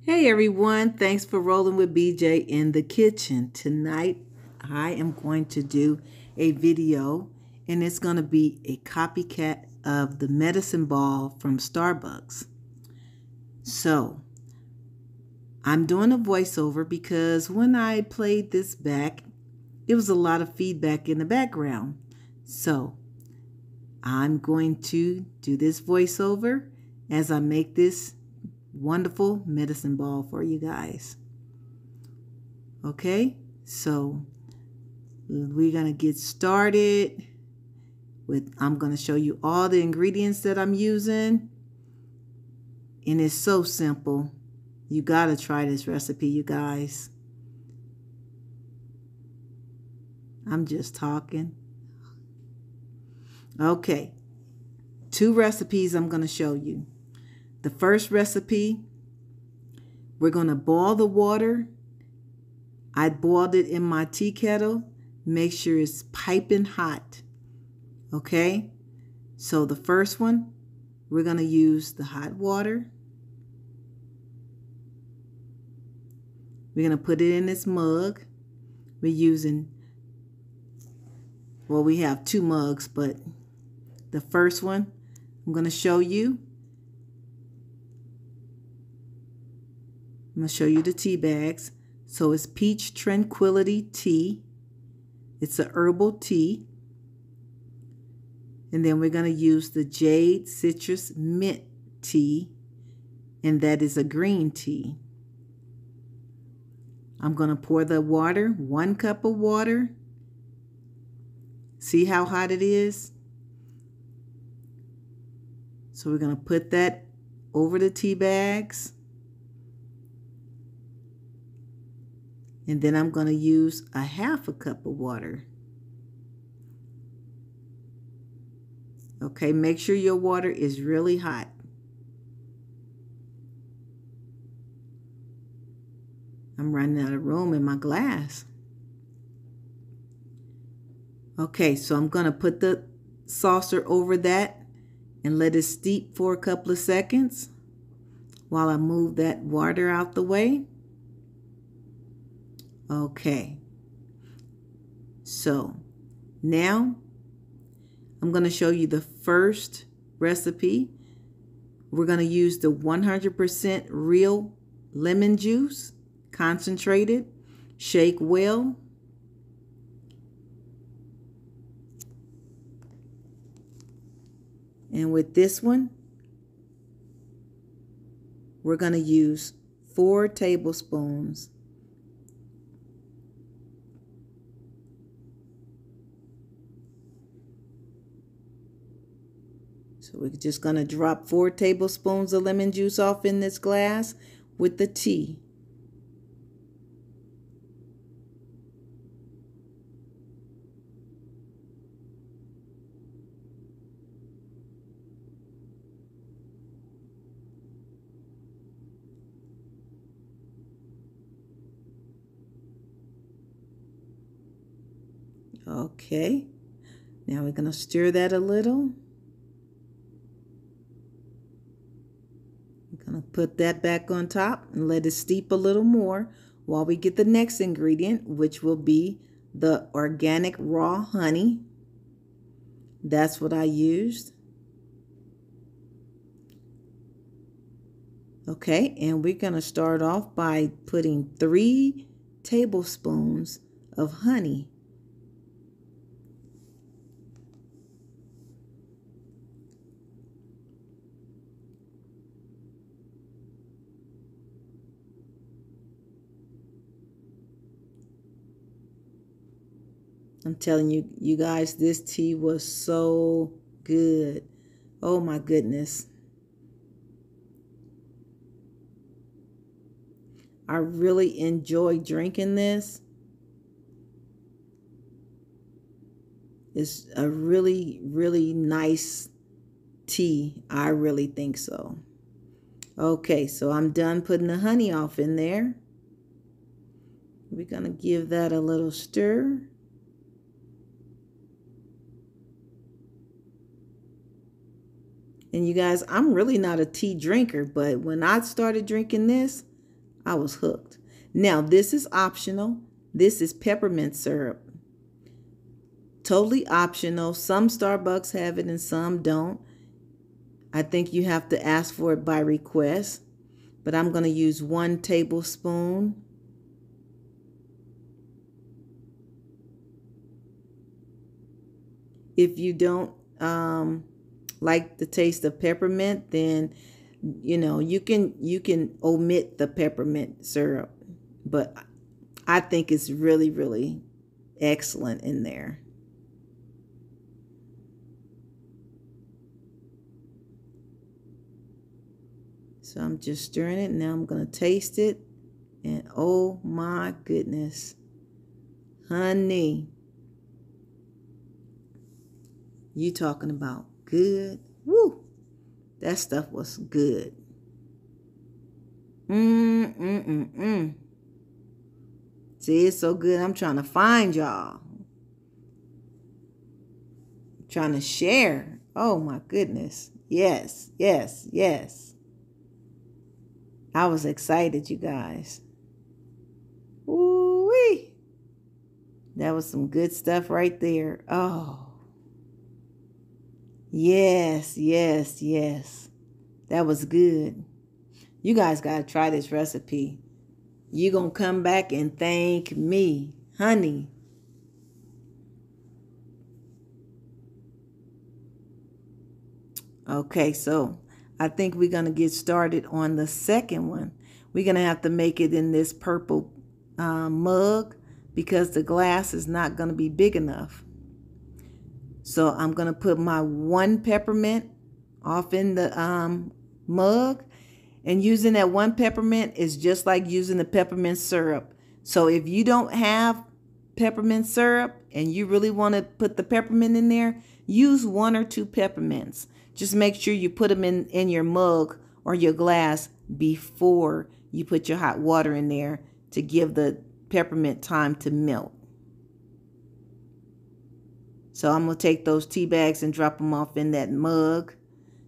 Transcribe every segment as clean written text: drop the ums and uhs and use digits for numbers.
Hey everyone, thanks for rolling with BJ in the kitchen. Tonight I am going to do a video and it's going to be a copycat of the medicine ball from Starbucks. So I'm doing a voiceover because when I played this back, it was a lot of feedback in the background. So I'm going to do this voiceover as I make this wonderful medicine ball for you guys. Okay, so we're gonna get started with, I'm gonna show you all the ingredients that I'm using, and it's so simple. You gotta try this recipe, you guys. I'm just talking. Okay, 2 recipes I'm gonna show you. The first recipe, we're going to boil the water. I boiled it in my tea kettle. Make sure it's piping hot. Okay? So the first one, we're going to use the hot water. We're going to put it in this mug. We're using, well, we have 2 mugs, but the first one I'm going to show you. I'm going to show you the tea bags. So it's peach tranquility tea. It's a herbal tea. And then we're going to use the Jade citrus mint tea. And that is a green tea. I'm going to pour the water, 1 cup of water. See how hot it is? So we're going to put that over the tea bags. And then I'm going to use a 1/2 cup of water. Okay, make sure your water is really hot. I'm running out of room in my glass. Okay, so I'm going to put the saucer over that and let it steep for a couple of seconds while I move that water out the way. Okay, so now I'm going to show you the first recipe. We're going to use the 100% real lemon juice, concentrated. Shake well. And with this one, we're going to use 4 tablespoons. So we're just going to drop 4 tablespoons of lemon juice off in this glass with the tea. Okay, now we're going to stir that a little. I'm going to put that back on top and let it steep a little more while we get the next ingredient, which will be the organic raw honey. That's what I used. Okay, and we're going to start off by putting 3 tablespoons of honey. I'm telling you, you guys, this tea was so good. Oh my goodness. I really enjoy drinking this. It's a really, really nice tea. I really think so. Okay, so I'm done putting the honey off in there. We're going to give that a little stir. And you guys, I'm really not a tea drinker, but when I started drinking this, I was hooked. Now, this is optional. This is peppermint syrup. Totally optional. Some Starbucks have it and some don't. I think you have to ask for it by request. But I'm going to use 1 tablespoon. If you don't like the taste of peppermint, then you can omit the peppermint syrup. But I think it's really, really excellent in there. So I'm just stirring it. Now I'm going to taste it. And oh my goodness. Honey. You talking about good? Woo! That stuff was good. See, it's so good. I'm trying to find y'all. Trying to share. Oh my goodness. Yes, yes, yes. I was excited, you guys. Ooh-wee. That was some good stuff right there. Oh. Yes, yes, yes. That was good. You guys got to try this recipe. You're going to come back and thank me, honey. Okay, so I think we're going to get started on the second one. We're going to have to make it in this purple mug because the glass is not going to be big enough. So I'm going to put my 1 peppermint off in the mug. And using that 1 peppermint is just like using the peppermint syrup. So if you don't have peppermint syrup and you really want to put the peppermint in there, use 1 or 2 peppermints. Just make sure you put them in your mug or your glass before you put your hot water in there to give the peppermint time to melt. So I'm going to take those tea bags and drop them off in that mug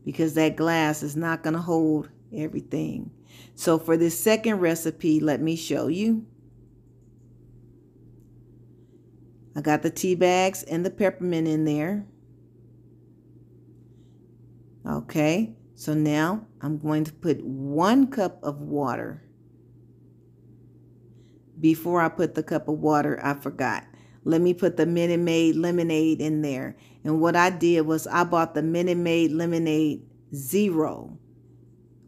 because that glass is not going to hold everything. So for this second recipe, let me show you. I got the tea bags and the peppermint in there. Okay, so now I'm going to put 1 cup of water. Before I put the cup of water, I forgot. Let me put the Minute Maid lemonade in there. And what I did was I bought the Minute Maid lemonade 0,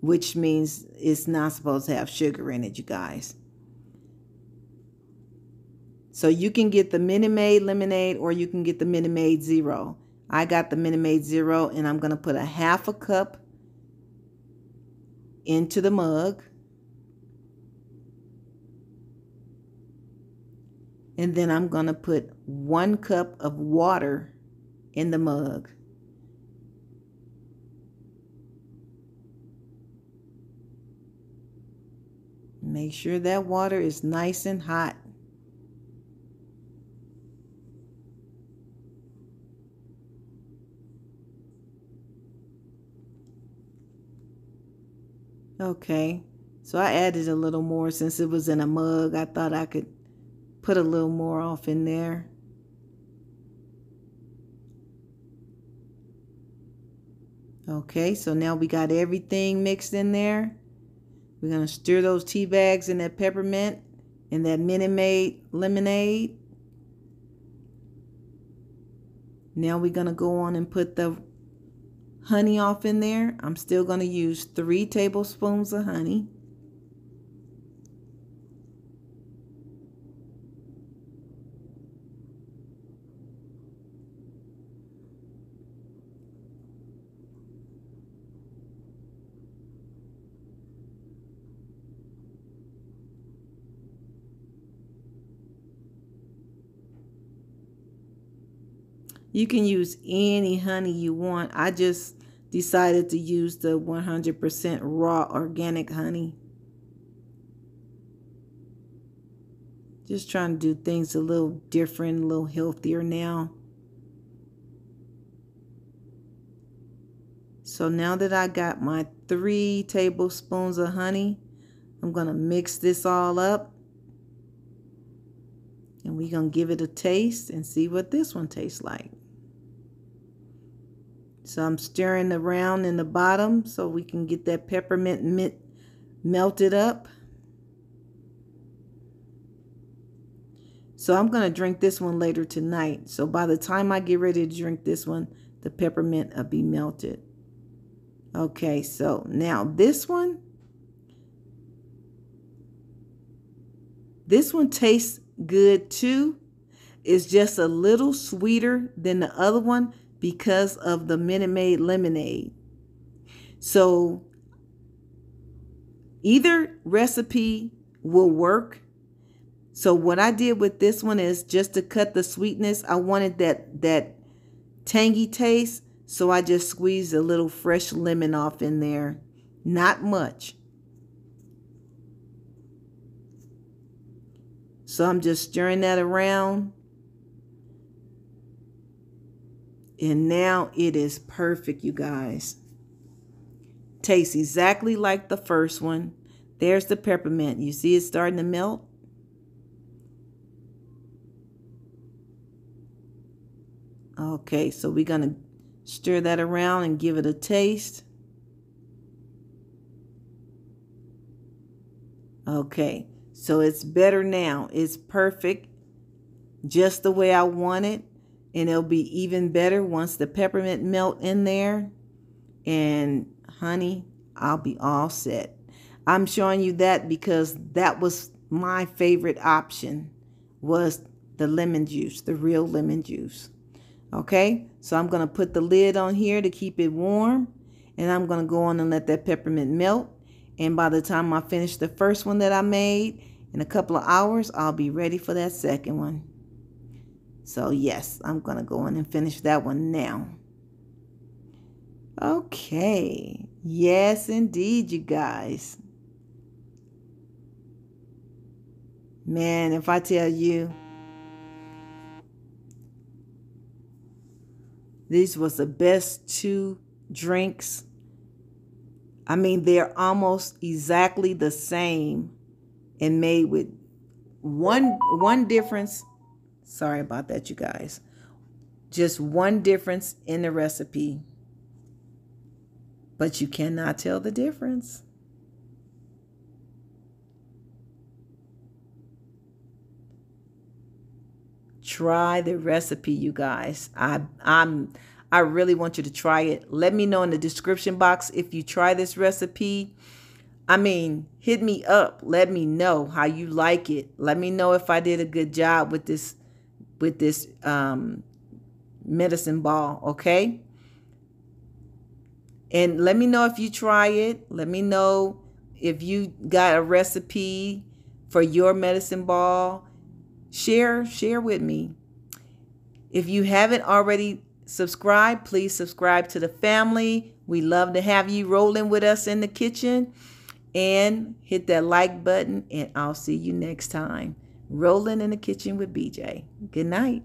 which means it's not supposed to have sugar in it, you guys. So you can get the Minute Maid lemonade or you can get the Minute Maid 0. I got the Minute Maid 0 and I'm going to put a 1/2 cup into the mug. And then I'm going to put 1 cup of water in the mug. Make sure that water is nice and hot. Okay, so I added a little more since it was in a mug. I thought I could put a little more off in there. Okay, so now we got everything mixed in there. We're going to stir those tea bags in that peppermint and that Minute Maid lemonade. Now we're going to go on and put the honey off in there. I'm still going to use 3 tablespoons of honey. You can use any honey you want. I just decided to use the 100% raw organic honey. Just trying to do things a little different, a little healthier now. So now that I got my 3 tablespoons of honey, I'm going to mix this all up. And we're going to give it a taste and see what this one tastes like. So I'm stirring around in the bottom so we can get that peppermint melted up. So I'm going to drink this one later tonight. So by the time I get ready to drink this one, the peppermint will be melted. Okay, so now this one tastes good too. It's just a little sweeter than the other one because of the Minute Maid lemonade. So either recipe will work. So what I did with this one is just to cut the sweetness. I wanted that tangy taste, so I just squeezed a little fresh lemon off in there. Not much. So I'm just stirring that around. And now it is perfect, you guys. Tastes exactly like the first one. There's the peppermint. You see it starting to melt? Okay, so we're going to stir that around and give it a taste. Okay, so it's better now. It's perfect, just the way I want it. And it'll be even better once the peppermint melt in there. And honey, I'll be all set. I'm showing you that because that was my favorite option, was the lemon juice, the real lemon juice. Okay, so I'm going to put the lid on here to keep it warm. And I'm going to go on and let that peppermint melt. And by the time I finish the first one that I made, in a couple of hours, I'll be ready for that second one. So yes, I'm going to go on and finish that one now. Okay. Yes, indeed, you guys. Man, if I tell you, these was the best 2 drinks. I mean, they're almost exactly the same and made with one difference. Sorry about that, you guys. Just one difference in the recipe. But you cannot tell the difference. Try the recipe, you guys. I really want you to try it. Let me know in the description box if you try this recipe. I mean, hit me up. Let me know how you like it. Let me know if I did a good job with this medicine ball, okay? And let me know if you try it. Let me know if you got a recipe for your medicine ball. Share with me. If you haven't already subscribed, please subscribe to the family. We love to have you rolling with us in the kitchen. And hit that like button, and I'll see you next time. Rolling in the Kitchen with BJ. Good night.